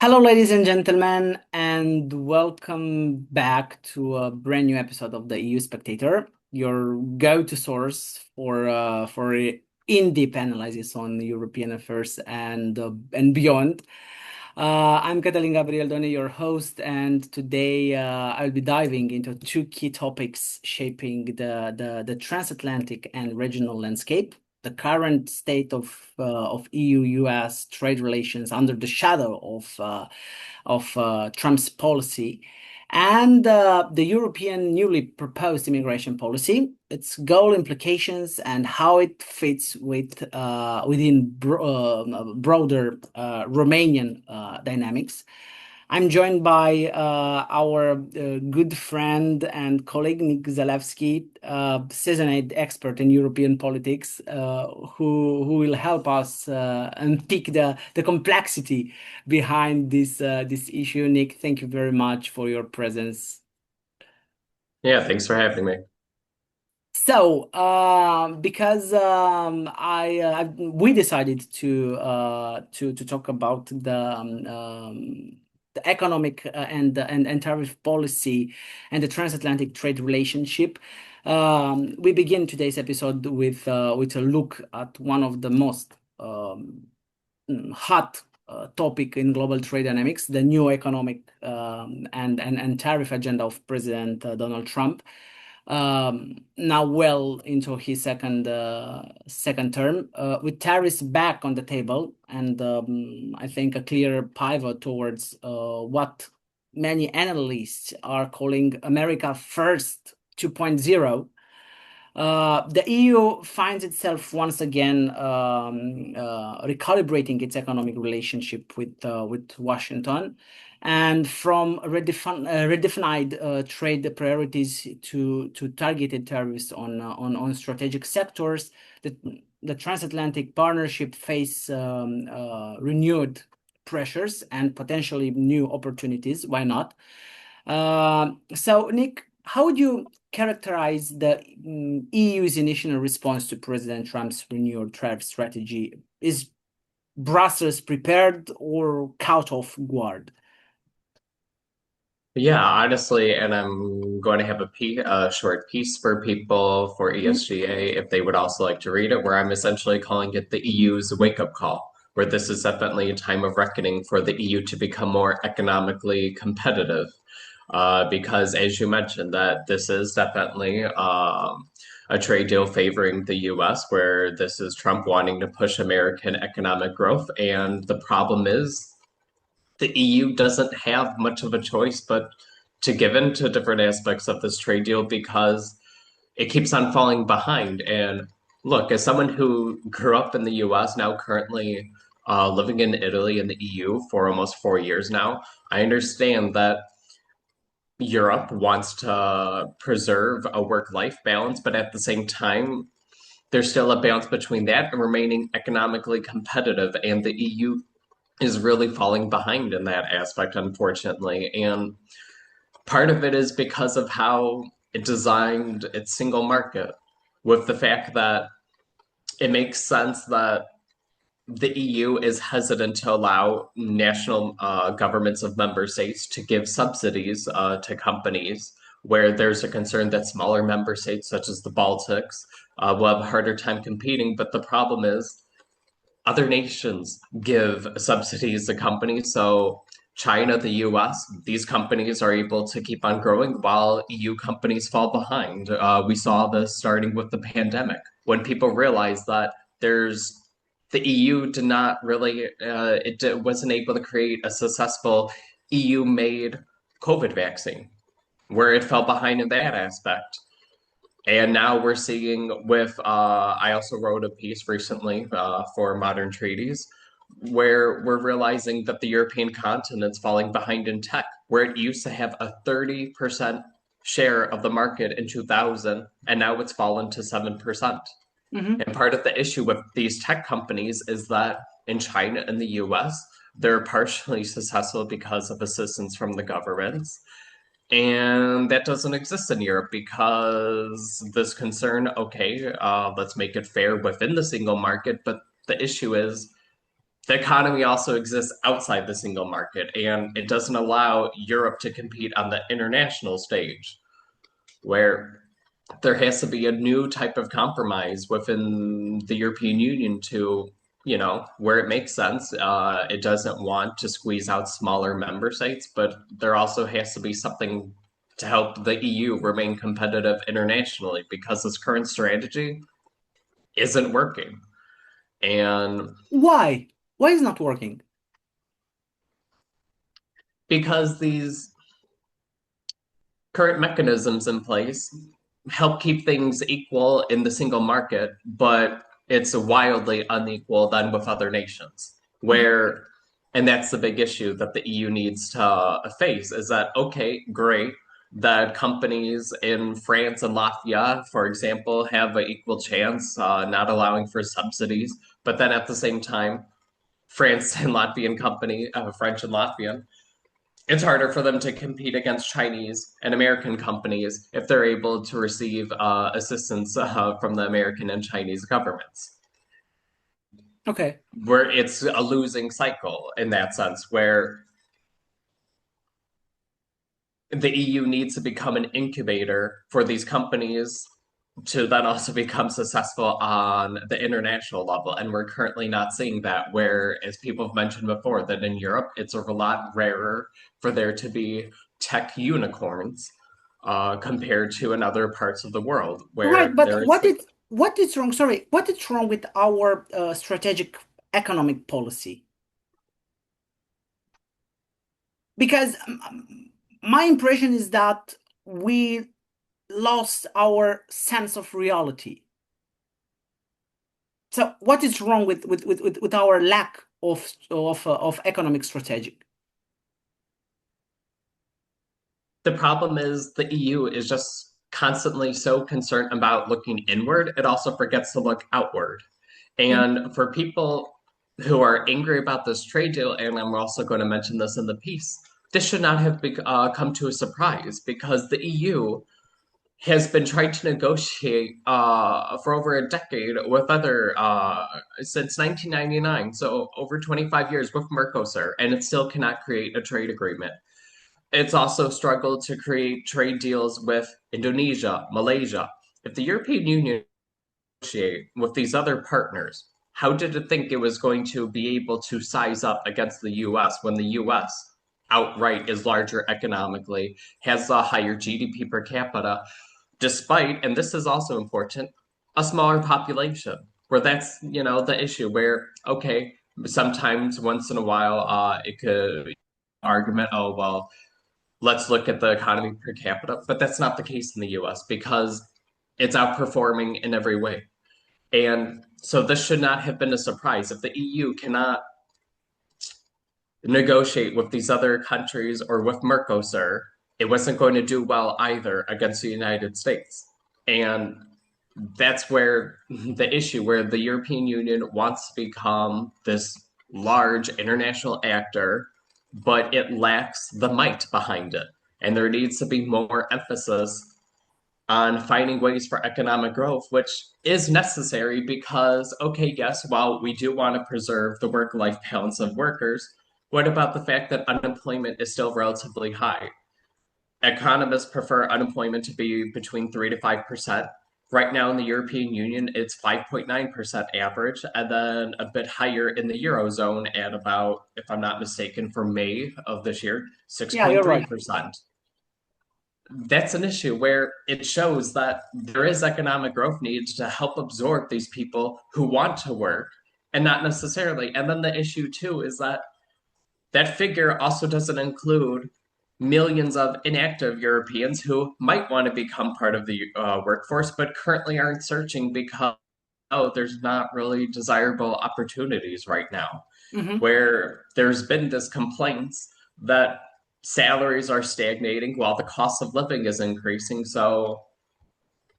Hello, ladies and gentlemen, and welcome back to a brand new episode of the EU Spectator, your go-to source for in-depth analysis on European affairs and beyond. I'm Catalin Gabriel Doni, your host, and today I'll be diving into two key topics shaping the transatlantic and regional landscape. The current state of EU-US trade relations under the shadow of Trump's policy, and the European newly proposed immigration policy, its goal implications, and how it fits within broader Romanian dynamics. I'm joined by our good friend and colleague Nick Zalewski, seasoned expert in European politics, who will help us unpick the complexity behind this issue. Nick, thank you very much for your presence. Yeah, thanks for having me. So, because we decided to talk about the economic and tariff policy and the transatlantic trade relationship, we begin today's episode with a look at one of the most hot topic in global trade dynamics, the new economic and tariff agenda of President Donald Trump, now well into his second term, with tariffs back on the table, and I think a clear pivot towards what many analysts are calling America First 2.0. The EU finds itself once again recalibrating its economic relationship with Washington, and from redefined trade priorities to targeted tariffs on strategic sectors. The transatlantic partnership face renewed pressures and potentially new opportunities. Why not? So, Nick, how would you characterize the EU's initial response to President Trump's renewed tariff strategy? Is Brussels prepared or caught off guard? Yeah, honestly, and I'm going to have a short piece for people for Mhm. ESGA if they would also like to read it, where I'm essentially calling it the EU's wake-up call, where this is definitely a time of reckoning for the EU to become more economically competitive. Because as you mentioned, that this is definitely a trade deal favoring the US, where this is Trump wanting to push American economic growth. And the problem is the EU doesn't have much of a choice but to give in to different aspects of this trade deal because it keeps on falling behind. And look, as someone who grew up in the US, now currently living in Italy and the EU for almost 4 years now, I understand that Europe wants to preserve a work-life balance, but at the same time, there's still a balance between that and remaining economically competitive. And the EU is really falling behind in that aspect, unfortunately. And part of it is because of how it designed its single market, with the fact that it makes sense that the EU is hesitant to allow national governments of member states to give subsidies to companies where there's a concern that smaller member states, such as the Baltics, will have a harder time competing. But the problem is other nations give subsidies to companies. So China, the US, these companies are able to keep on growing while EU companies fall behind. We saw this starting with the pandemic when people realized that the EU did not really, wasn't able to create a successful EU made COVID vaccine, where it fell behind in that aspect. And now we're seeing I also wrote a piece recently for Modern Treaties where we're realizing that the European continent's falling behind in tech, where it used to have a 30% share of the market in 2000, and now it's fallen to 7%. Mhm. And part of the issue with these tech companies is that in China and the US, they're partially successful because of assistance from the governments. And that doesn't exist in Europe because this concern, okay, let's make it fair within the single market. But the issue is the economy also exists outside the single market, and it doesn't allow Europe to compete on the international stage, where there has to be a new type of compromise within the European Union to, where it makes sense. It doesn't want to squeeze out smaller member states, but there also has to be something to help the EU remain competitive internationally because this current strategy isn't working. And Why? Why is not working? because these current mechanisms in place help keep things equal in the single market, but it's wildly unequal than with other nations. Mhm. And that's the big issue that the EU needs to face is that, okay, great, that companies in France and Latvia, for example, have an equal chance, not allowing for subsidies, but then at the same time, French and Latvian, it's harder for them to compete against Chinese and American companies if they're able to receive assistance from the American and Chinese governments. Okay. Where it's a losing cycle in that sense, where the EU needs to become an incubator for these companies to then also become successful on the international level. And we're currently not seeing that, where, as people have mentioned before, that in Europe, it's a lot rarer for there to be tech unicorns compared to in other parts of the world, Right, where but there is. what is wrong? Sorry, what is wrong with our strategic economic policy? Because my impression is that we lost our sense of reality. So what is wrong with our lack of economic strategy? The problem is the EU is just constantly so concerned about looking inward, it also forgets to look outward. Mhm. And for people who are angry about this trade deal, and I'm also going to mention this in the piece, this should not have come to a surprise because the EU has been trying to negotiate for over a decade with other since 1999, so over 25 years with Mercosur, and it still cannot create a trade agreement. It's also struggled to create trade deals with Indonesia, Malaysia. If the European Union negotiate with these other partners, how did it think it was going to be able to size up against the US when the US outright is larger economically, has a higher GDP per capita, despite, and this is also important, a smaller population? Where that's, the issue where, okay, sometimes once in a while, it could argument, oh, well, let's look at the economy per capita. But that's not the case in the US because it's outperforming in every way. And so this should not have been a surprise. If the EU cannot negotiate with these other countries or with Mercosur, it wasn't going to do well either against the United States. And that's where the issue, where the European Union wants to become this large international actor, but it lacks the might behind it. And there needs to be more emphasis on finding ways for economic growth, which is necessary because, okay, yes, while we do want to preserve the work life balance of workers, what about the fact that unemployment is still relatively high? Economists prefer unemployment to be between 3 to 5%. Right now in the European Union, it's 5.9% average, and then a bit higher in the Eurozone at about, if I'm not mistaken, for May of this year, Yeah, you're right. 6.3%. That's an issue where it shows that there is economic growth needs to help absorb these people who want to work and not necessarily. And then the issue too is that that figure also doesn't include millions of inactive Europeans who might want to become part of the workforce but currently aren't searching because there's not really desirable opportunities right now, Hmm. where there's been this complaints that salaries are stagnating while the cost of living is increasing. So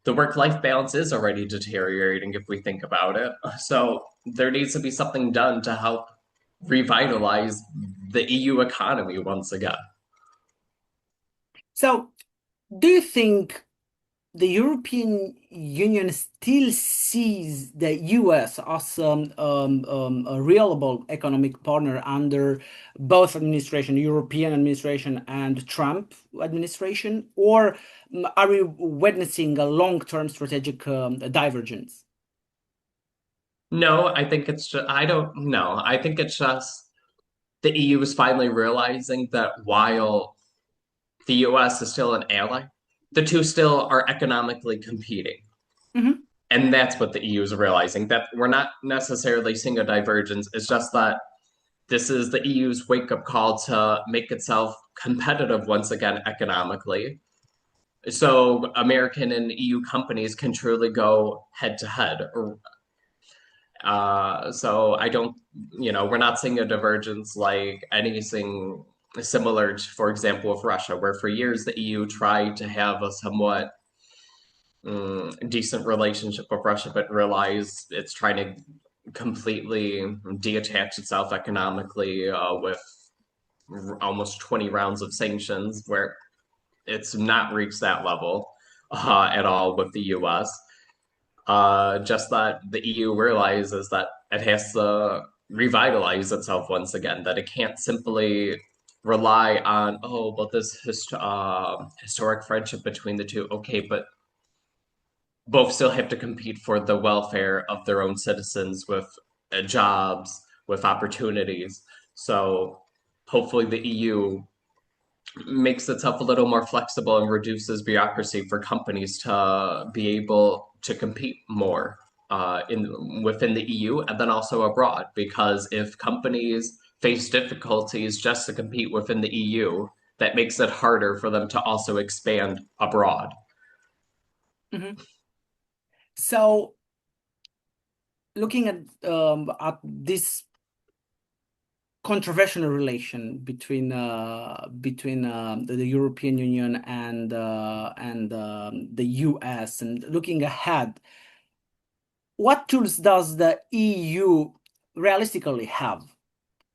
the work life balance is already deteriorating if we think about it. So there needs to be something done to help revitalize the EU economy once again. So, do you think the European Union still sees the US as a reliable economic partner under both administration, European administration and Trump administration, or are we witnessing a long-term strategic divergence? No, I think it's just, I don't know. I think it's just the EU is finally realizing that while the US is still an ally, the two still are economically competing. Mhm. And that's what the EU is realizing, that we're not necessarily seeing a divergence. It's just that this is the EU's wake up call to make itself competitive once again economically. So American and EU companies can truly go head to head. So I don't, we're not seeing a divergence like anything similar to, for example, with Russia, where for years the EU tried to have a somewhat decent relationship with Russia, but realized it's trying to completely detach itself economically with almost 20 rounds of sanctions, where it's not reached that level at all with the US. Just that the EU realizes that it has to revitalize itself once again, that it can't simply rely on, oh, well, this historic friendship between the two. Okay, but both still have to compete for the welfare of their own citizens with jobs, with opportunities. So hopefully the EU makes itself a little more flexible and reduces bureaucracy for companies to be able to compete more in within the EU and then also abroad. Because if companies face difficulties just to compete within the EU, that makes it harder for them to also expand abroad. Mhm. So, looking at this controversial relation between the European Union and the US, and looking ahead, what tools does the EU realistically have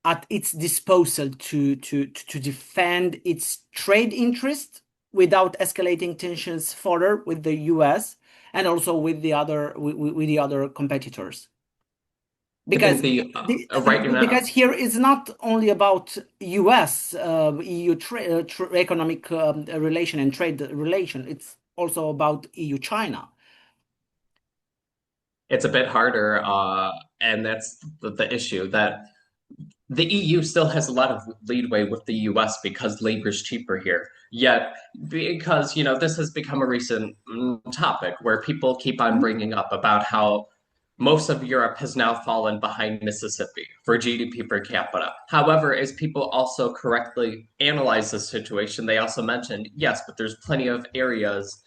at its disposal to defend its trade interest without escalating tensions further with the US and also with the other competitors? I Because think the the, right now because here is not only about US EU economic relation and trade relation, it's also about EU China. it's a bit harder, and that's the issue that the EU still has a lot of leadway with the US because labor is cheaper here. Yet, because, this has become a recent topic where people keep on Mhm. bringing up about how most of Europe has now fallen behind Mississippi for GDP per capita. However, as people also correctly analyze the situation, they also mentioned, yes, but there's plenty of areas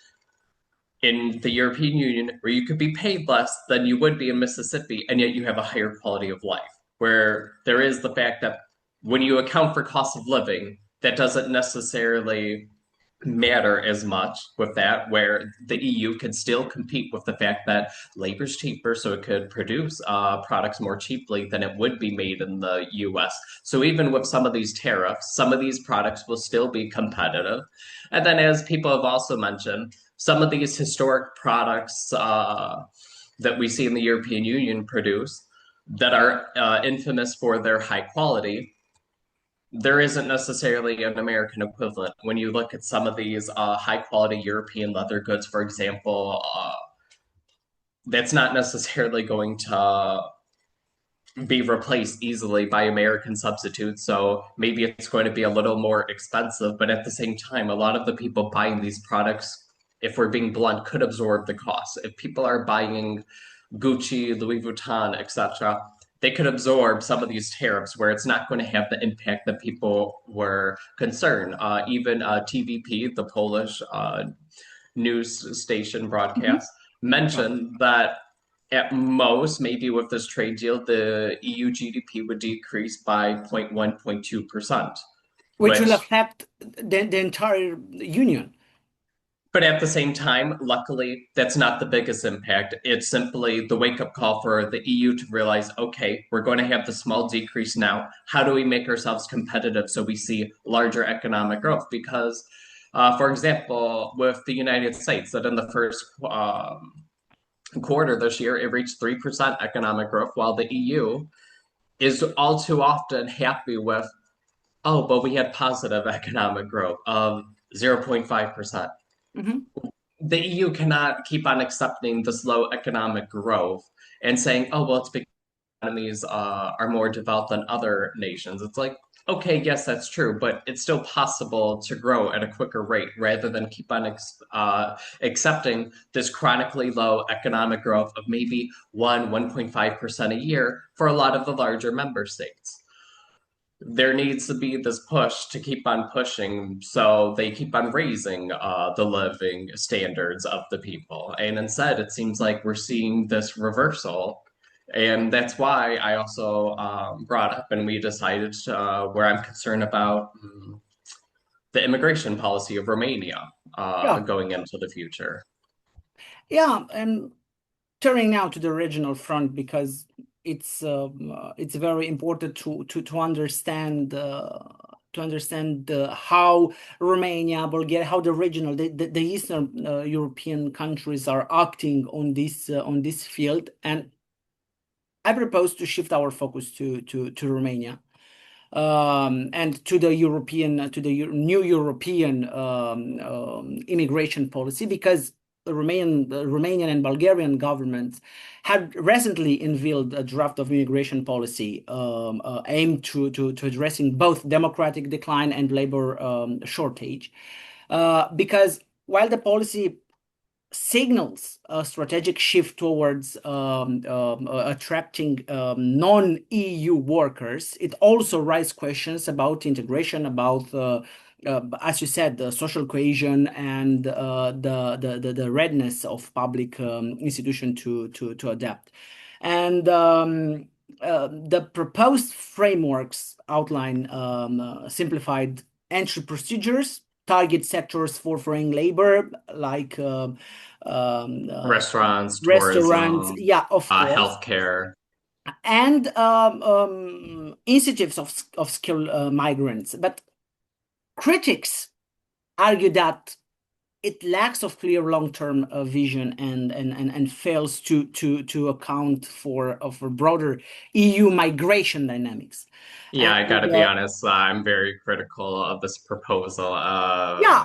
in the European Union where you could be paid less than you would be in Mississippi, and yet you have a higher quality of life. Where there is the fact that when you account for cost of living, that doesn't necessarily matter as much with that, where the EU could still compete with the fact that labor's cheaper, so it could produce products more cheaply than it would be made in the US. So even with some of these tariffs, some of these products will still be competitive. And then, as people have also mentioned, some of these historic products that we see in the European Union produce that are infamous for their high quality, there isn't necessarily an American equivalent. When you look at some of these high quality European leather goods, for example, that's not necessarily going to be replaced easily by American substitutes. So maybe it's going to be a little more expensive, but at the same time, a lot of the people buying these products, if we're being blunt, could absorb the cost. If people are buying Gucci, Louis Vuitton, etc., they could absorb some of these tariffs where it's not going to have the impact that people were concerned. Even TVP, the Polish news station Mhm. broadcast, Right. mentioned that at most, maybe with this trade deal, the EU GDP would decrease by 0.1, 0.2%, Which will which, affect the entire union. but at the same time, luckily, that's not the biggest impact. It's simply the wake up call for the EU to realize, okay, we're going to have the small decrease now. How do we make ourselves competitive so we see larger economic growth? Because For example, with the United States, that in the first quarter this year, it reached 3% economic growth, while the EU is all too often happy with, oh, but we had positive economic growth of 0.5%. Mhm. The EU cannot keep on accepting this low economic growth and saying, oh, well, it's because economies are more developed than other nations. It's like, okay, yes, that's true, but it's still possible to grow at a quicker rate rather than keep on accepting this chronically low economic growth of maybe 1.5% a year for a lot of the larger member states. There needs to be this push to keep on pushing so they keep on raising the living standards of the people. And instead, it seems like we're seeing this reversal. And that's why I also brought up and we decided where I'm concerned about the immigration policy of Romania Yeah, going into the future. yeah, and turning now to the regional front because it's very important to understand how Romania, Bulgaria, how the regional the Eastern European countries are acting on this field, and I propose to shift our focus to Romania and to the European to the new European immigration policy because the Romanian and Bulgarian governments had recently unveiled a draft of immigration policy aimed to addressing both democratic decline and labor shortage. Because while the policy signals a strategic shift towards attracting non-EU workers, it also raises questions about integration, about as you said, the social cohesion and the readiness of public institution to adapt. And the proposed frameworks outline simplified entry procedures, target sectors for foreign labor, like um, uh, Restaurants, restaurants, tourism, yeah, of course, healthcare. and incentives of skilled migrants. But critics argue that it lacks of clear long-term vision and fails to account for broader EU migration dynamics. Yeah, I And gotta be honest, I'm very critical of this proposal. yeah,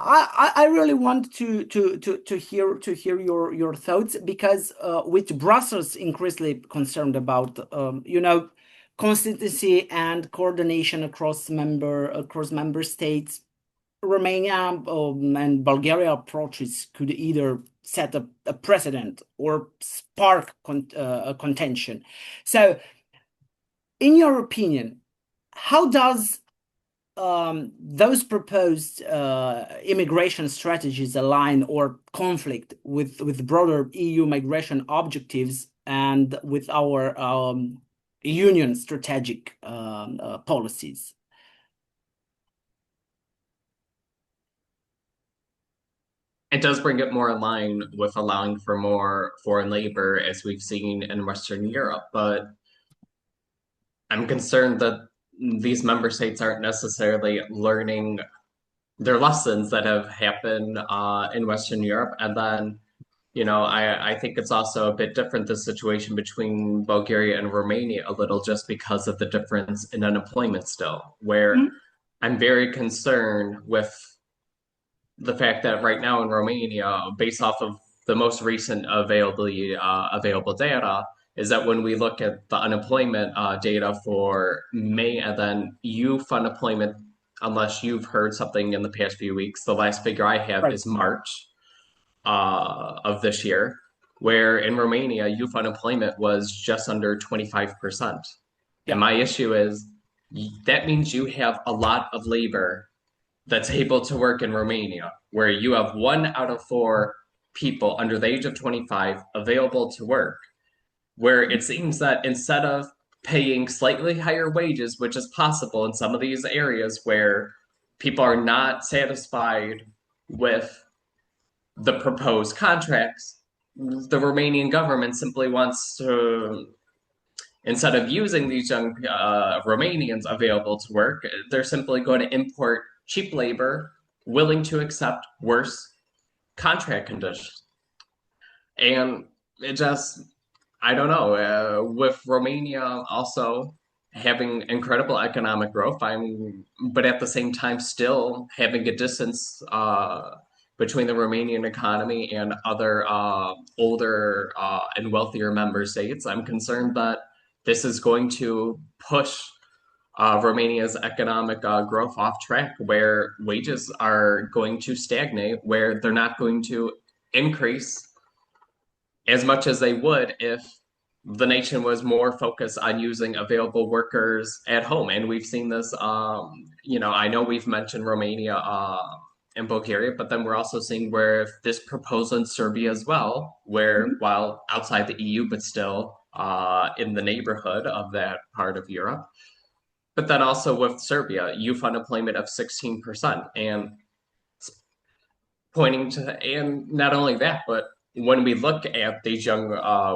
I really want to hear your thoughts because with Brussels increasingly concerned about consistency and coordination across member states, Romania and Bulgaria approaches could either set a precedent or spark a contention. So, in your opinion, how does those proposed immigration strategies align or conflict with broader EU migration objectives and with our union strategic policies? It does bring it more in line with allowing for more foreign labor as we've seen in Western Europe, but I'm concerned that these member states aren't necessarily learning their lessons that have happened in Western Europe. And then, I think it's also a bit different, the situation between Bulgaria and Romania, a little just because of the difference in unemployment still, where Mhm. I'm very concerned with the fact that right now in Romania, based off of the most recent available data, is that when we look at the unemployment data for May and then youth unemployment, unless you've heard something in the past few weeks, the last figure I have Right. is March of this year, where in Romania, youth unemployment was just under 25%. And Yeah. my issue is that means you have a lot of labor that's able to work in Romania, where you have 1 out of 4 people under the age of 25 available to work, where it seems that instead of paying slightly higher wages, which is possible in some of these areas where people are not satisfied with the proposed contracts, the Romanian government simply wants to, instead of using these young Romanians available to work, they're simply going to import cheap labor willing to accept worse contract conditions. And it just, I don't know, with Romania also having incredible economic growth, but at the same time still having a distance between the Romanian economy and other older and wealthier member states. I'm concerned that this is going to push Romania's economic growth off track, where wages are going to stagnate, where they're not going to increase as much as they would if the nation was more focused on using available workers at home. And we've seen this, I know we've mentioned Romania and Bulgaria, but then we're also seeing where this proposal in Serbia as well, where Mhm. while outside the EU, but still in the neighborhood of that part of Europe. But then also with Serbia, youth unemployment of 16%. And pointing to, and not only that, but when we look at these young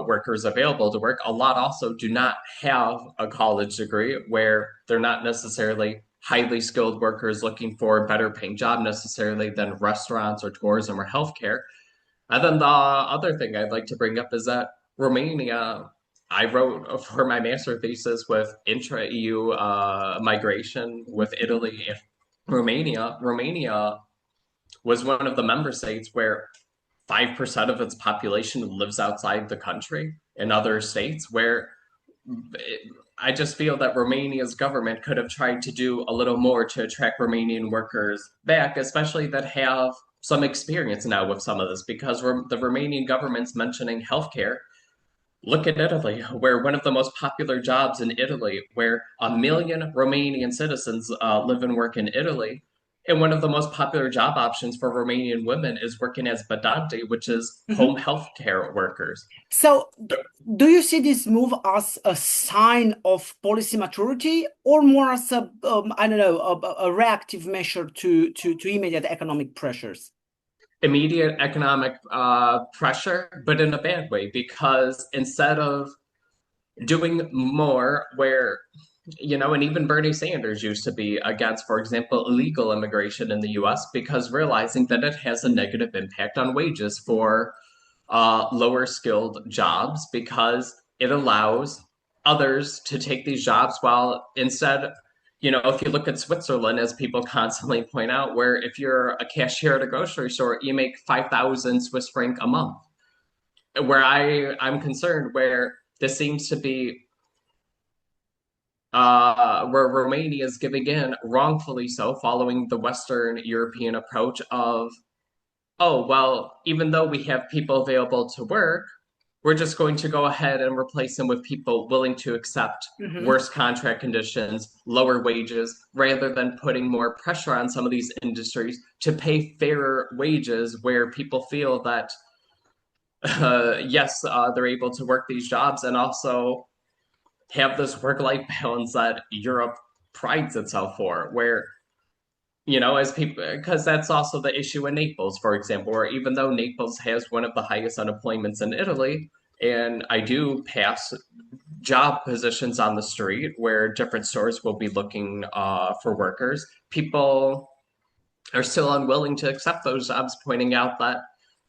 workers available to work, a lot also do not have a college degree, where they're not necessarily highly skilled workers looking for a better paying job necessarily than restaurants or tourism or healthcare. And then the other thing I'd like to bring up is that Romania, I wrote for my master thesis with intra-EU migration with Italy and Romania. Romania was one of the member states where 5% of its population lives outside the country. In other states where I just feel that Romania's government could have tried to do a little more to attract Romanian workers back, especially that have some experience now with some of this, because the Romanian government's mentioning healthcare. Look at Italy, where one of the most popular jobs in Italy, where 1 million Romanian citizens live and work in Italy. And one of the most popular job options for Romanian women is working as badante, which is home Mhm. health care workers. So, do you see this move as a sign of policy maturity, or more as a, I don't know, a reactive measure to immediate economic pressures? Immediate economic pressure, but in a bad way, because instead of doing more, where and even Bernie Sanders used to be against, for example, illegal immigration in the US, because realizing that it has a negative impact on wages for lower skilled jobs, because it allows others to take these jobs, while instead, if you look at Switzerland, as people constantly point out, where if you're a cashier at a grocery store, you make 5,000 Swiss franc a month. Where I'm concerned, where this seems to be where Romania is giving in, wrongfully so, following the Western European approach of, oh, well, even though we have people available to work, we're just going to go ahead and replace them with people willing to accept Hmm. worse contract conditions, lower wages, rather than putting more pressure on some of these industries to pay fairer wages, where people feel that, yes, they're able to work these jobs and also have this work-life balance that Europe prides itself for, where as people, because that's also the issue in Naples, for example, where even though Naples has one of the highest unemployments in Italy, and I do pass job positions on the street where different stores will be looking for workers, people are still unwilling to accept those jobs, pointing out that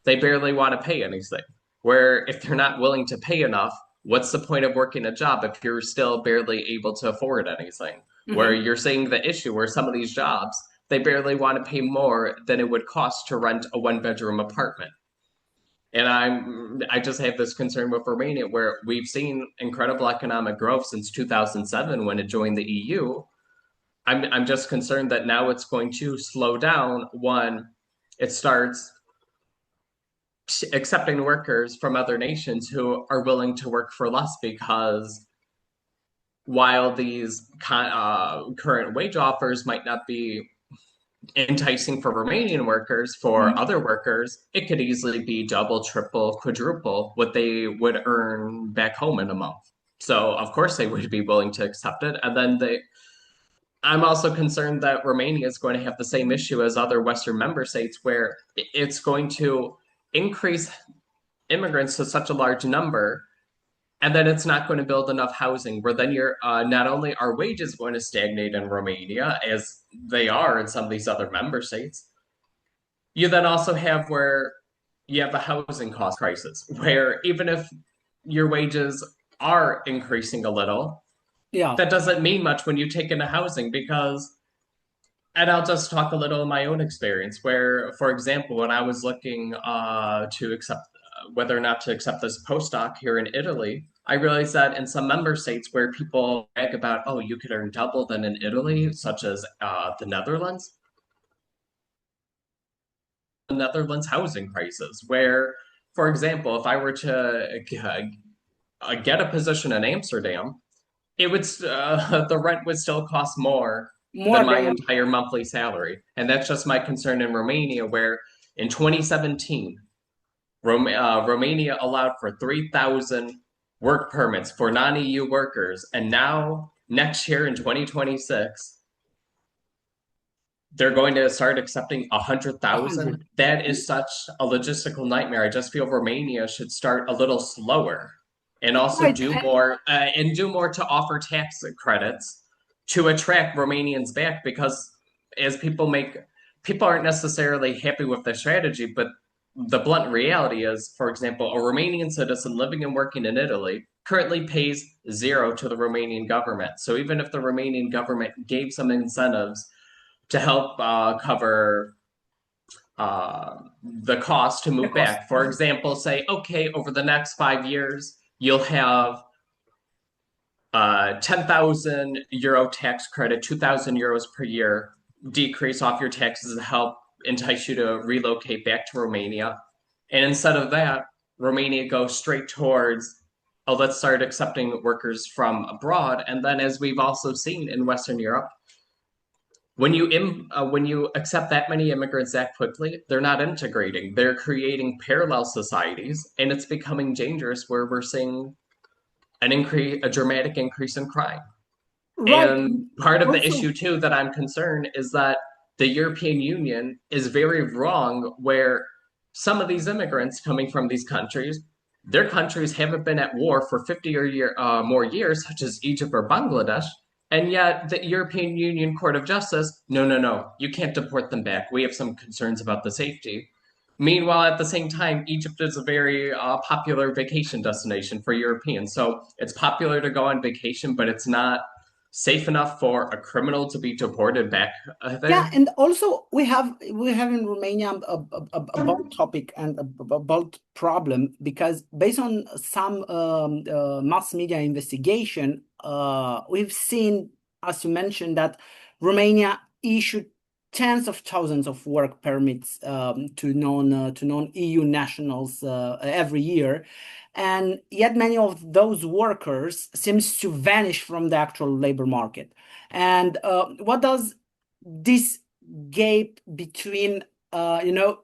they barely want to pay anything. Where if they're not willing to pay enough, what's the point of working a job if you're still barely able to afford anything? Where Hmm. you're seeing the issue where some of these jobs, they barely want to pay more than it would cost to rent a one-bedroom apartment. And I just have this concern with Romania, where we've seen incredible economic growth since 2007 when it joined the EU. I'm just concerned that now it's going to slow down when it starts accepting workers from other nations who are willing to work for less, because while these current wage offers might not be enticing for Romanian workers, for Hmm. other workers, it could easily be double, triple, quadruple what they would earn back home in a month. So of course they would be willing to accept it. And then I'm also concerned that Romania is going to have the same issue as other Western member states, where it's going to increase immigrants to such a large number, and then it's not going to build enough housing. Where then you're not only are wages going to stagnate in Romania, as they are in some of these other member states, you then also have where you have a housing cost crisis, where even if your wages are increasing a little, Yeah. that doesn't mean much when you take into housing because, and I'll just talk a little of my own experience where, for example, when I was looking to accept whether or not to accept this postdoc here in Italy, I realized that in some member states where people brag about, oh, you could earn double than in Italy, such as the Netherlands, housing prices, where, for example, if I were to get a position in Amsterdam, it would the rent would still cost more than More my than entire monthly salary, and that's just my concern in Romania, where in 2017, Romania allowed for 3,000 work permits for non-EU workers, and now next year in 2026 they're going to start accepting 100,000. 100. That is such a logistical nightmare. I just feel Romania should start a little slower and also Right. do more and do more to offer tax credits to attract Romanians back because as people aren't necessarily happy with the strategy, but the blunt reality is, for example, a Romanian citizen living and working in Italy currently pays zero to the Romanian government. So even if the Romanian government gave some incentives to help cover the cost to The move cost. back. For example, say, okay, over the next 5 years, you'll have 10,000 euro tax credit, 2,000 euros per year decrease off your taxes to help entice you to relocate back to Romania. And instead of that, Romania goes straight towards, oh, let's start accepting workers from abroad. And then, as we've also seen in Western Europe, when you accept that many immigrants that quickly, they're not integrating. They're creating parallel societies, and it's becoming dangerous. Where we're seeing a dramatic increase in crime. Right. And part of the Also, issue too that I'm concerned is that the European Union is very wrong. Where some of these immigrants coming from these countries, their countries haven't been at war for 50 or more years, such as Egypt or Bangladesh. And yet, the European Union Court of Justice, no, no, no, you can't deport them back. We have some concerns about the safety. Meanwhile, at the same time, Egypt is a very popular vacation destination for Europeans. So it's popular to go on vacation, but it's not safe enough for a criminal to be deported back yeah, there. and also we have in Romania a bold topic and a bold problem because based on some mass media investigation, we've seen, as you mentioned, that Romania issued tens of thousands of work permits to non-EU nationals every year, and yet many of those workers seems to vanish from the actual labor market. And what does this gap between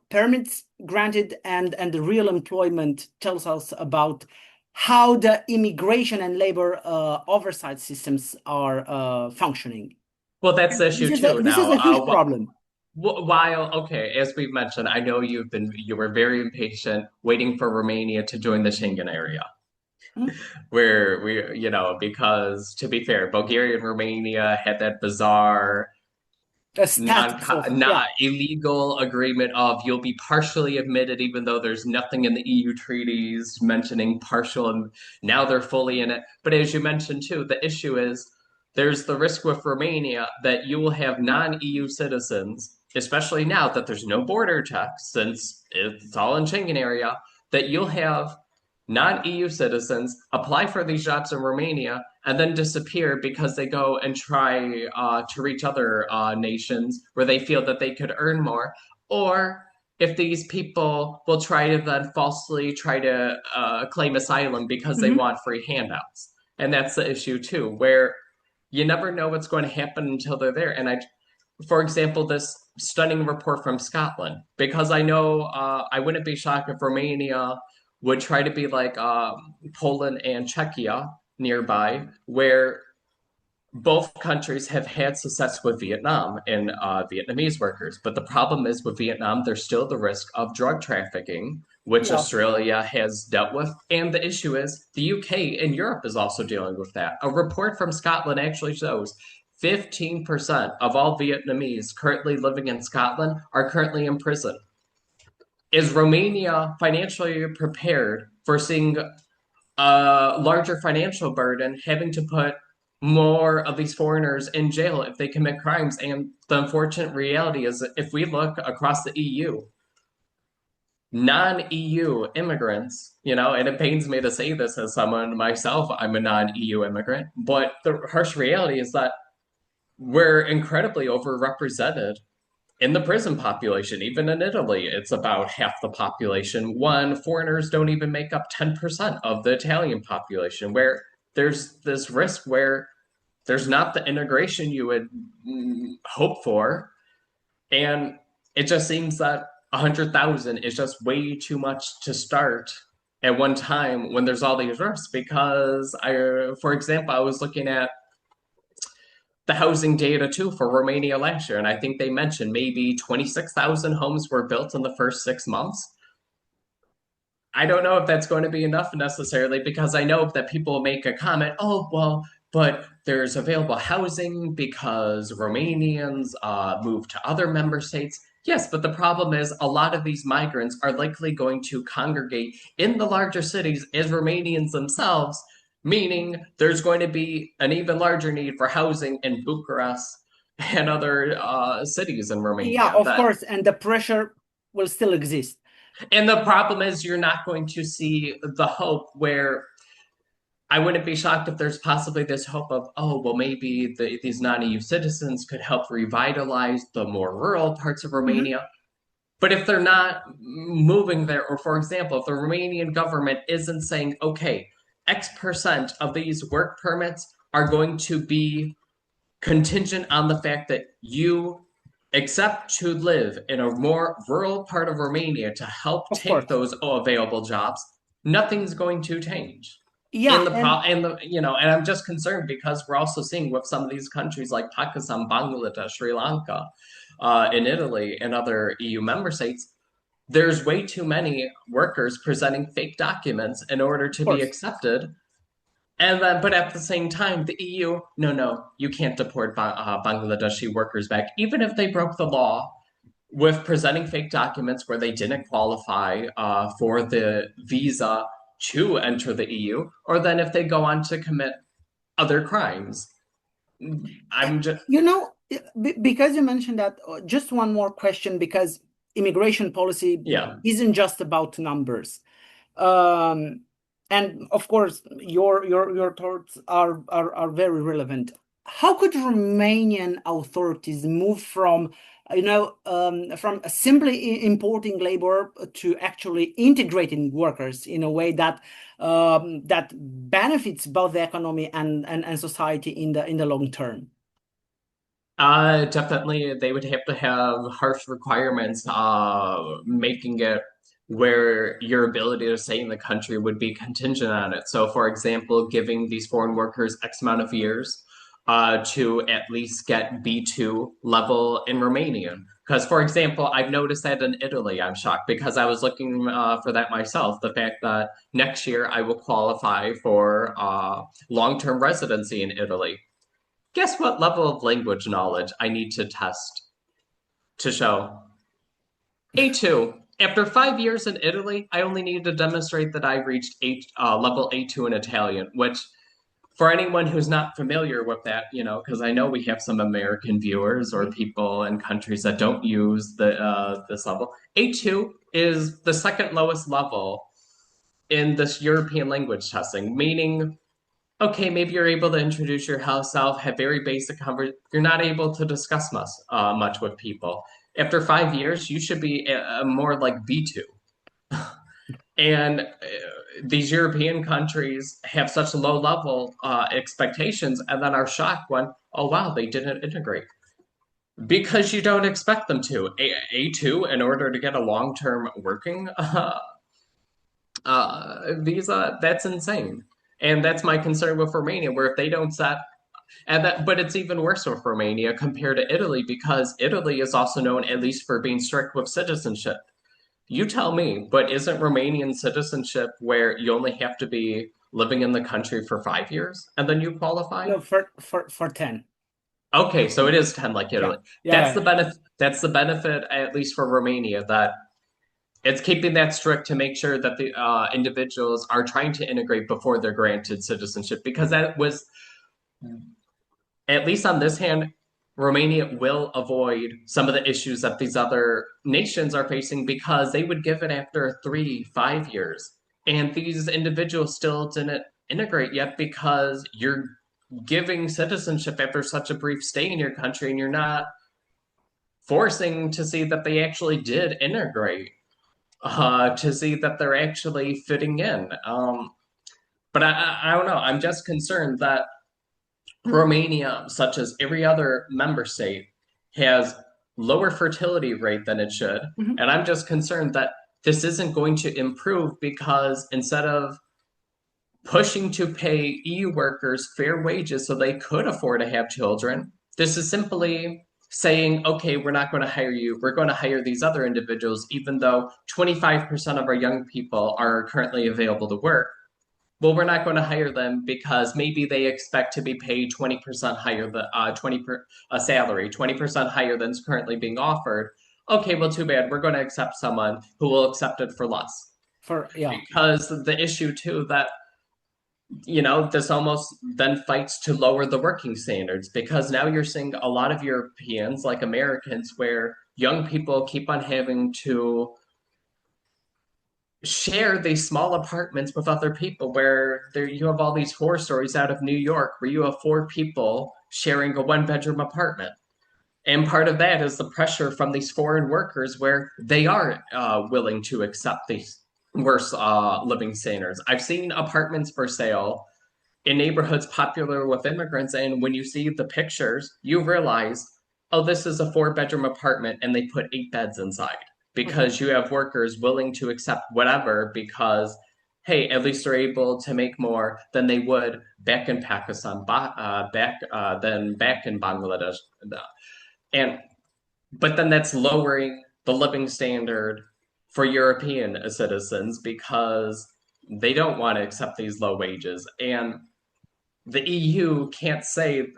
permits granted and the real employment tells us about how the immigration and labor oversight systems are functioning. Well, that's the This issue is a, too. this is Now, a huge problem. while okay, as we've mentioned, I know you were very impatient waiting for Romania to join the Schengen area. Hmm? Where we, because to be fair, Bulgaria and Romania had that bizarre The status of, yeah. not illegal agreement of you'll be partially admitted even though there's nothing in the EU treaties mentioning partial, and now they're fully in it. But as you mentioned too, the issue is there's the risk with Romania that you will have non-EU citizens, especially now that there's no border checks since it's all in Schengen area, that you'll have non-EU citizens apply for these jobs in Romania and then disappear because they go and try to reach other nations where they feel that they could earn more. Or if these people will try to then falsely try to claim asylum because they Mhm. want free handouts. And that's the issue too, where you never know what's going to happen until they're there. And for example, this stunning report from Scotland, because I know I wouldn't be shocked if Romania would try to be like Poland and Czechia nearby, where both countries have had success with Vietnam and Vietnamese workers. But the problem is with Vietnam, there's still the risk of drug trafficking, which Yeah. Australia has dealt with. And the issue is the UK and Europe is also dealing with that. A report from Scotland actually shows 15% of all Vietnamese currently living in Scotland are currently in prison. is Romania financially prepared for seeing a larger financial burden, having to put more of these foreigners in jail if they commit crimes? And the unfortunate reality is that if we look across the EU, non-EU immigrants, and it pains me to say this as someone myself, I'm a non-EU immigrant, but the harsh reality is that we're incredibly overrepresented in the prison population. Even in Italy, it's about half the population. One, foreigners don't even make up 10% of the Italian population, where there's this risk where there's not the integration you would hope for. And it just seems that 100,000 is just way too much to start at one time when there's all these risks. Because for example, I was looking at the housing data too for Romania last year, and I think they mentioned maybe 26,000 homes were built in the first 6 months. I don't know if that's going to be enough necessarily, because I know that people make a comment, oh, well, but there's available housing because Romanians move to other member states. Yes, but the problem is a lot of these migrants are likely going to congregate in the larger cities as Romanians themselves, meaning there's going to be an even larger need for housing in Bucharest and other cities in Yeah, Romania. of course, and the pressure will still exist. And the problem is you're not going to see the hope where I wouldn't be shocked if there's possibly this hope of, oh, well, maybe these non-EU citizens could help revitalize the more rural parts of Mhm. Romania. But if they're not moving there, or for example, if the Romanian government isn't saying, okay, X% of these work permits are going to be contingent on the fact that you accept to live in a more rural part of Romania to help Of take course. those available jobs, nothing's going to change. Yeah, and And I'm just concerned because we're also seeing with some of these countries like Pakistan, Bangladesh, Sri Lanka, in Italy, and other EU member states, there's way too many workers presenting fake documents in order of to be course. accepted. And then, but at the same time, the EU, no, no, you can't deport Bangladeshi workers back, even if they broke the law with presenting fake documents where they didn't qualify for the visa to enter the EU, or then if they go on to commit other crimes. I'm just, You know, because you mentioned that, just one more question, because immigration policy yeah. isn't just about numbers. Um, and of course, your thoughts are very relevant. How could Romanian authorities move from, from simply importing labor to actually integrating workers in a way that that benefits both the economy and society in the long term? Definitely, they would have to have harsh requirements, making it where your ability to stay in the country would be contingent on it. So, for example, giving these foreign workers X amount of years to at least get B2 level in Romanian. Because, for example, I've noticed that in Italy, I'm shocked because I was looking for that myself. The fact that next year I will qualify for long-term residency in Italy. Guess what level of language knowledge I need to test to show? A2. After 5 years in Italy, I only need to demonstrate that I reached level A2 in Italian, which for anyone who's not familiar with that, because I know we have some American viewers or Mhm. people in countries that don't use this level. A2 is the second lowest level in this European language testing, meaning okay, maybe you're able to introduce your house self, have very basic conversation. You're not able to discuss much with people. After 5 years, you should be more like B2. And these European countries have such low level expectations and then are shocked when, oh, wow, they didn't integrate. Because you don't expect them to. A2, in order to get a long term working visa, that's insane. And that's my concern with Romania, where if they don't set but it's even worse with Romania compared to Italy because Italy is also known at least for being strict with citizenship. You tell me, but isn't Romanian citizenship where you only have to be living in the country for 5 years and then you qualify? No, for 10. Okay, so it is 10 like Yeah. Italy. Yeah. That's the benefit at least for Romania, that It's keeping that strict to make sure that the individuals are trying to integrate before they're granted citizenship, because that was, at least on this hand, Romania will avoid some of the issues that these other nations are facing because they would give it after 3, 5 years. And these individuals still didn't integrate yet because you're giving citizenship after such a brief stay in your country and you're not forcing to see that they actually did integrate, to see that they're actually fitting in. But I don't know. I'm just concerned that Romania, such as every other member state, has lower fertility rate than it should. Mhm. And I'm just concerned that this isn't going to improve because instead of pushing to pay EU workers fair wages so they could afford to have children, this is simply saying, okay, we're not going to hire you. We're going to hire these other individuals, even though 25% of our young people are currently available to work. Well, we're not going to hire them because maybe they expect to be paid 20% higher than 20 per, a salary, 20% higher than is currently being offered. Okay, well, too bad. We're going to accept someone who will accept it for less. For yeah, Because the issue too that this almost then fights to lower the working standards because now you're seeing a lot of Europeans, like Americans, where young people keep on having to share these small apartments with other people where there you have all these horror stories out of New York where you have 4 people sharing a one-bedroom apartment. And part of that is the pressure from these foreign workers where they are willing to accept these worse living standards. I've seen apartments for sale in neighborhoods popular with immigrants, and when you see the pictures, you realize, oh, this is a 4-bedroom apartment, and they put 8 beds inside okay. because you have workers willing to accept whatever because, hey, at least they're able to make more than they would back in Pakistan, than back in Bangladesh, and but then that's lowering the living standard for European citizens because they don't want to accept these low wages. And the EU can't say,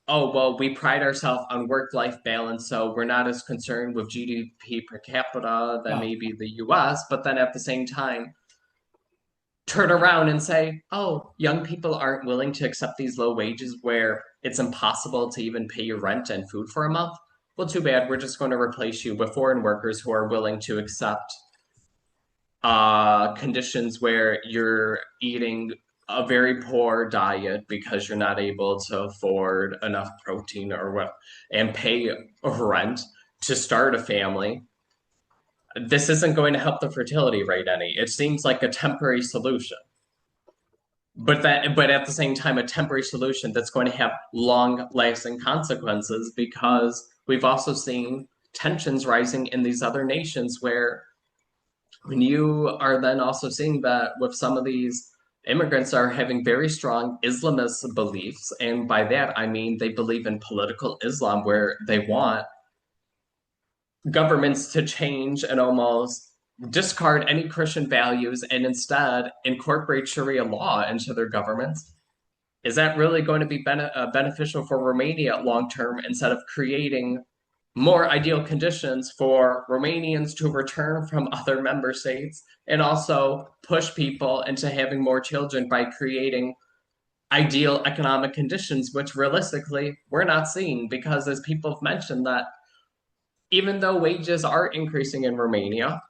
oh, well, we pride ourselves on work life balance, so we're not as concerned with GDP per capita than Yeah. maybe the US, but then at the same time, turn around and say, oh, young people aren't willing to accept these low wages where it's impossible to even pay your rent and food for a month. Well, too bad. We're just going to replace you with foreign workers who are willing to accept conditions where you're eating a very poor diet because you're not able to afford enough protein or what and pay rent to start a family. This isn't going to help the fertility rate any. It seems like a temporary solution. But at the same time a temporary solution that's going to have long lasting consequences because we've also seen tensions rising in these other nations where when you are then also seeing that with some of these immigrants are having very strong Islamist beliefs, and by that I mean they believe in political Islam where they want governments to change and almost discard any Christian values and instead incorporate Sharia law into their governments. Is that really going to be beneficial for Romania long term instead of creating more ideal conditions for Romanians to return from other member states and also push people into having more children by creating ideal economic conditions, which realistically we're not seeing because, as people have mentioned, that even though wages are increasing in Romania,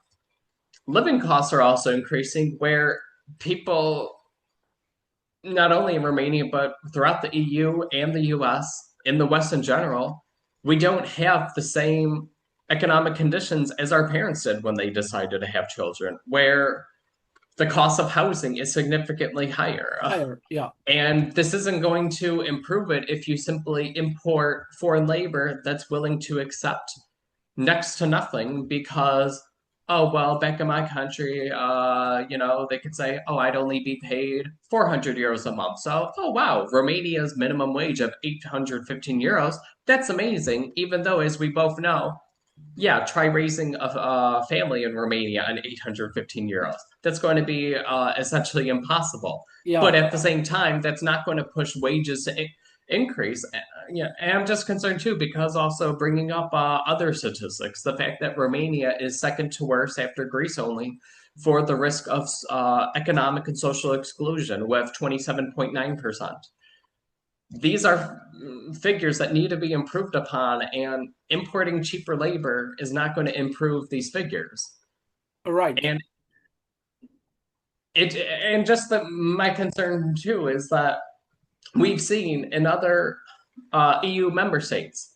living costs are also increasing where people, not only in Romania, but throughout the EU and the US, in the West in general, we don't have the same economic conditions as our parents did when they decided to have children, where the cost of housing is significantly higher. Higher. Yeah. And this isn't going to improve it if you simply import foreign labor that's willing to accept next to nothing because, oh, well, back in my country, they could say, oh, I'd only be paid 400 euros a month. So, oh, wow, Romania's minimum wage of 815 euros, that's amazing, even though, as we both know, yeah, try raising a family in Romania on 815 euros. That's going to be essentially impossible. Yeah. But at the same time, that's not going to push wages increase. Yeah, and I'm just concerned too because also bringing up other statistics, the fact that Romania is second to worst after Greece only for the risk of economic and social exclusion with 27.9%. These are figures that need to be improved upon, and importing cheaper labor is not going to improve these figures. Right. And just my concern too is that we've seen in other EU member states,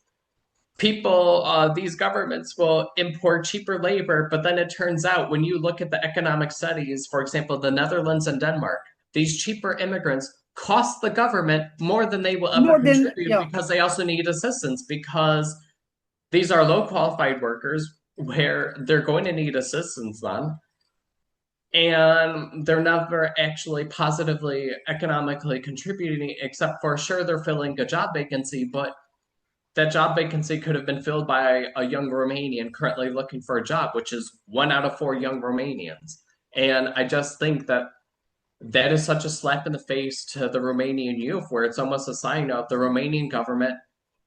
these governments will import cheaper labor, but then it turns out when you look at the economic studies, for example, the Netherlands and Denmark, these cheaper immigrants cost the government more than they will ever More than, contribute yeah. because they also need assistance because these are low qualified workers where they're going to need assistance then. And they're never actually positively economically contributing, except for sure they're filling a job vacancy, but that job vacancy could have been filled by a young Romanian currently looking for a job, which is 1 out of 4 young Romanians. And I just think that that is such a slap in the face to the Romanian youth, where it's almost a sign of the Romanian government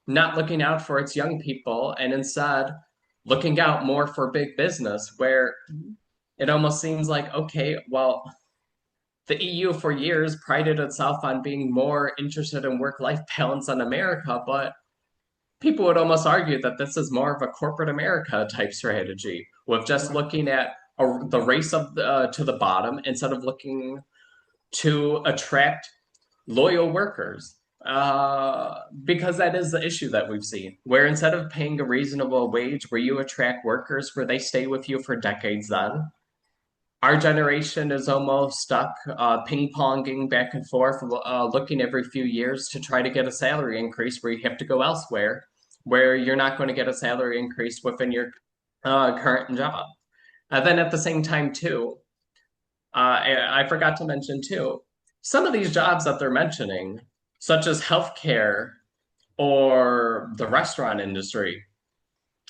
not looking out for its young people and instead looking out more for big business, where it almost seems like, okay, well, the EU for years prided itself on being more interested in work life balance than America, but people would almost argue that this is more of a corporate America type strategy with just Right. looking at the race of to the bottom instead of looking to attract loyal workers. Because that is the issue that we've seen, where instead of paying a reasonable wage where you attract workers where they stay with you for decades, then our generation is almost stuck ping-ponging back and forth, looking every few years to try to get a salary increase where you have to go elsewhere, where you're not going to get a salary increase within your current job. And then at the same time, too, I forgot to mention, too, some of these jobs that they're mentioning, such as healthcare or the restaurant industry,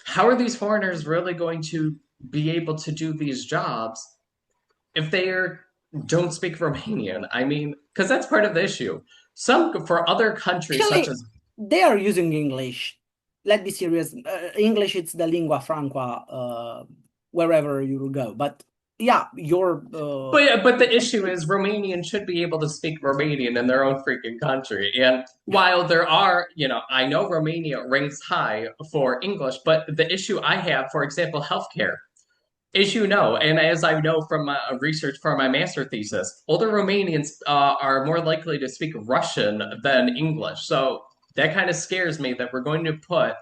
how are these foreigners really going to be able to do these jobs if they don't speak Romanian? I mean, because that's part of the issue. Some for other countries, such Actually, as they are using English. Let's be serious. English, it's the lingua franca wherever you go. But yeah, your but the issue is Romanian should be able to speak Romanian in their own freaking country. And while there are, I know Romania ranks high for English, but the issue I have, for example, healthcare. As you know, and as I know from my research for my master thesis, older Romanians are more likely to speak Russian than English. So that kind of scares me that we're going to put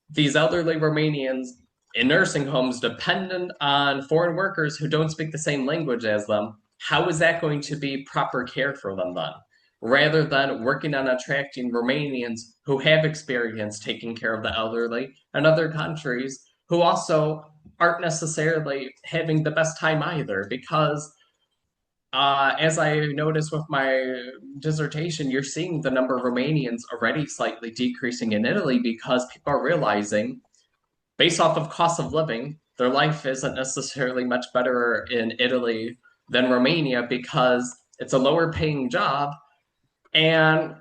these elderly Romanians in nursing homes dependent on foreign workers who don't speak the same language as them. How is that going to be proper care for them then? Rather than working on attracting Romanians who have experience taking care of the elderly and other countries who also aren't necessarily having the best time either, because as I noticed with my dissertation, you're seeing the number of Romanians already slightly decreasing in Italy because people are realizing, based off of cost of living, their life isn't necessarily much better in Italy than Romania because it's a lower paying job. And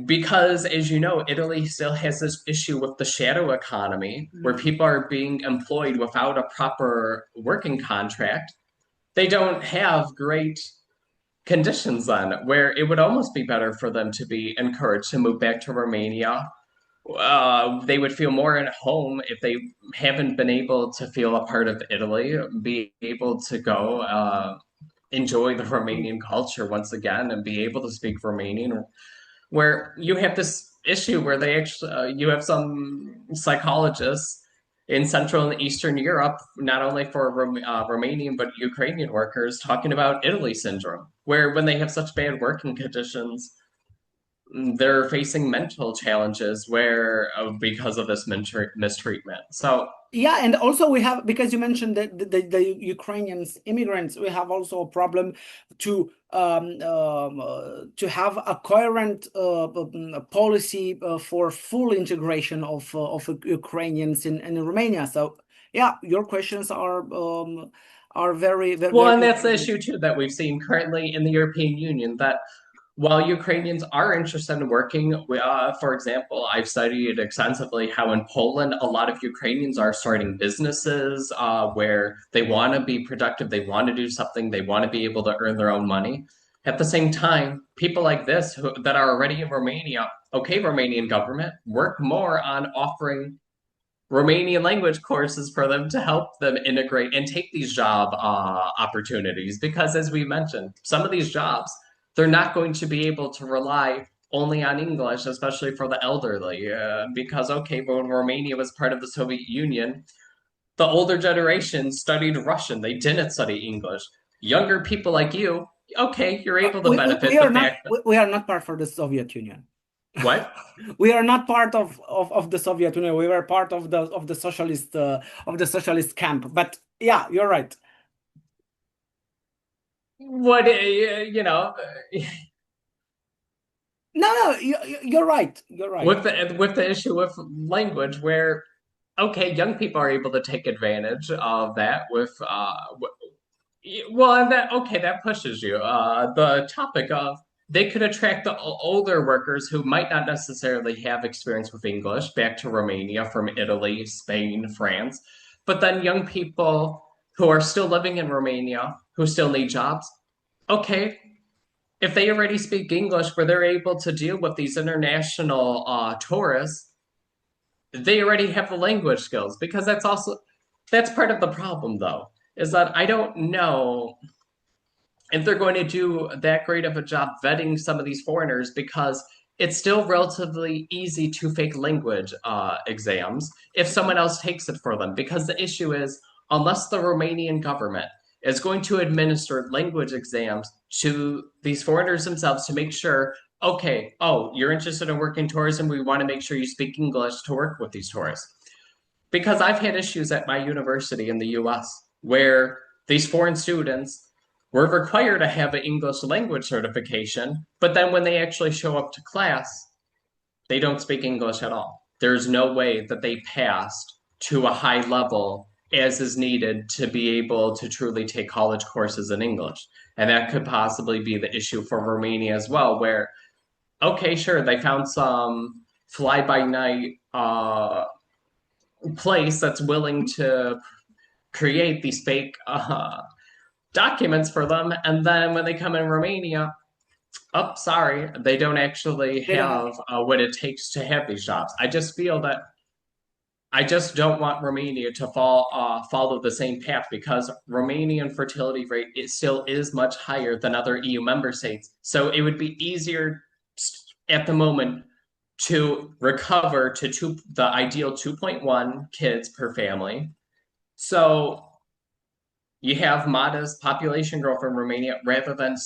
because, as you know, Italy still has this issue with the shadow economy where Mhm. people are being employed without a proper working contract. They don't have great conditions then, where it would almost be better for them to be encouraged to move back to Romania. They would feel more at home if they haven't been able to feel a part of Italy, be able to go enjoy the Romanian culture once again and be able to speak Romanian, where you have this issue where they actually you have some psychologists in Central and Eastern Europe, not only for Romanian but Ukrainian workers, talking about Italy syndrome, where when they have such bad working conditions, they're facing mental challenges where because of this mistreatment. So Yeah, and also we have, because you mentioned the Ukrainians immigrants, we have also a problem to have a coherent policy for full integration of Ukrainians in Romania. So yeah, your questions are very very well, very and that's the important. issue too that we've seen currently in the European Union, that while Ukrainians are interested in working, for example, I've studied extensively how in Poland a lot of Ukrainians are starting businesses where they want to be productive, they want to do something, they want to be able to earn their own money. At the same time, people like this that are already in Romania, okay, Romanian government, work more on offering Romanian language courses for them to help them integrate and take these job opportunities. Because, as we mentioned, some of these jobs, they're not going to be able to rely only on English, especially for the elderly. Because, okay, when Romania was part of the Soviet Union, the older generation studied Russian, they didn't study English. Younger people like you, okay, you're able to benefit We the are not fact that. we are not part for the Soviet Union. What? We are not part of the Soviet Union. We were part of the socialist camp. But yeah, you're right. What, you know, No, you're right. You're right. with the issue with language where okay, young people are able to take advantage of that with well, and that okay, that pushes you. The topic of they could attract the older workers who might not necessarily have experience with English back to Romania from Italy, Spain, France, but then young people who are still living in Romania who still need jobs. Okay, if they already speak English, where they're able to deal with these international tourists, they already have the language skills because that's part of the problem though is that I don't know if they're going to do that great of a job vetting some of these foreigners because it's still relatively easy to fake language exams if someone else takes it for them. Because the issue is, unless the Romanian government is going to administer language exams to these foreigners themselves to make sure, okay, oh, you're interested in working tourism, we want to make sure you speak English to work with these tourists. Because I've had issues at my university in the US where these foreign students were required to have an English language certification, but then when they actually show up to class, they don't speak English at all. There's no way that they passed to a high level as is needed to be able to truly take college courses in English. And that could possibly be the issue for Romania as well, where, okay, sure, they found some fly by night place that's willing to create these fake documents for them. And then when they come in Romania, oh, sorry, they don't actually They don't have. have what it takes to have these jobs. I just feel that I just don't want Romania to follow the same path because Romanian fertility rate it still is much higher than other EU member states. So it would be easier at the moment to recover to the ideal 2.1 kids per family. So you have modest population growth in Romania rather than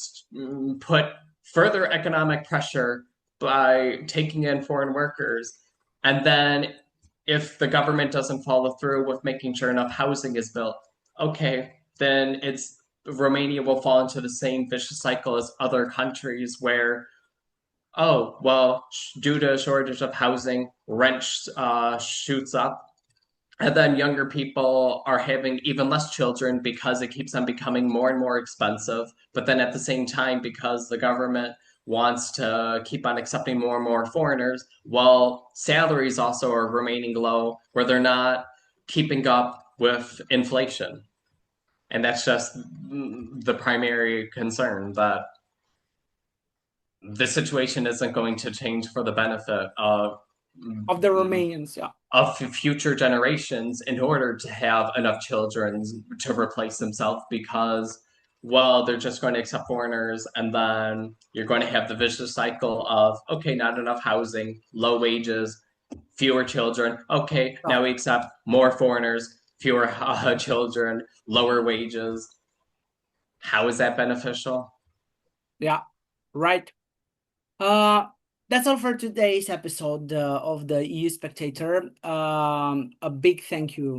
put further economic pressure by taking in foreign workers. And then if the government doesn't follow through with making sure enough housing is built, okay, then it's Romania will fall into the same vicious cycle as other countries where, oh, well, due to a shortage of housing, rent shoots up and then younger people are having even less children because it keeps on becoming more and more expensive. But then at the same time, because the government wants to keep on accepting more and more foreigners, while salaries also are remaining low, where they're not keeping up with inflation. And that's just the primary concern that the situation isn't going to change for the benefit Of the Romanians, yeah. of future generations in order to have enough children to replace themselves because well they're just going to accept foreigners and then you're going to have the vicious cycle of okay not enough housing low wages fewer children okay Yeah, now we accept more foreigners fewer children lower wages how is that beneficial. yeah, right. Uh, that's all for today's episode of the EU Spectator. A big thank you,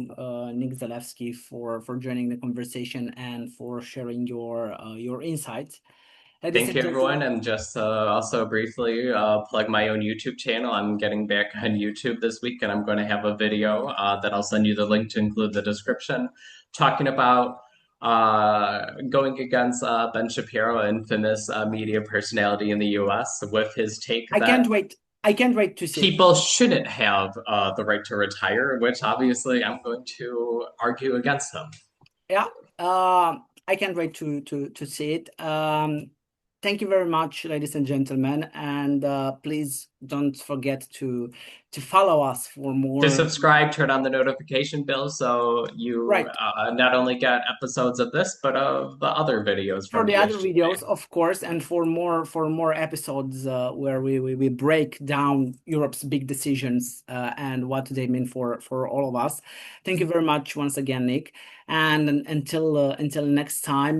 Nick Zalewski, for joining the conversation and for sharing your insights. Ladies Thank and you, everyone. gentlemen, And just also briefly plug my own YouTube channel. I'm getting back on YouTube this week, and I'm going to have a video that I'll send you the link to include the description, talking about going against Ben Shapiro, infamous media personality in the US, with his take I that can't wait. I can't wait to see it. people shouldn't have the right to retire, which obviously I'm going to argue against him. Yeah, I can't wait to see it. Thank you very much, ladies and gentlemen, and please don't forget to follow us for To more. subscribe, turn on the notification bell so you Right. not only get episodes of this, but of the other videos For from the other ESG. videos, of course, and for more episodes where we break down Europe's big decisions and what they mean for all of us. Thank you very much once again, Nick. And until next time,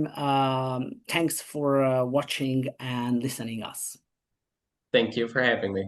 thanks for watching and listening us. Thank you for having me.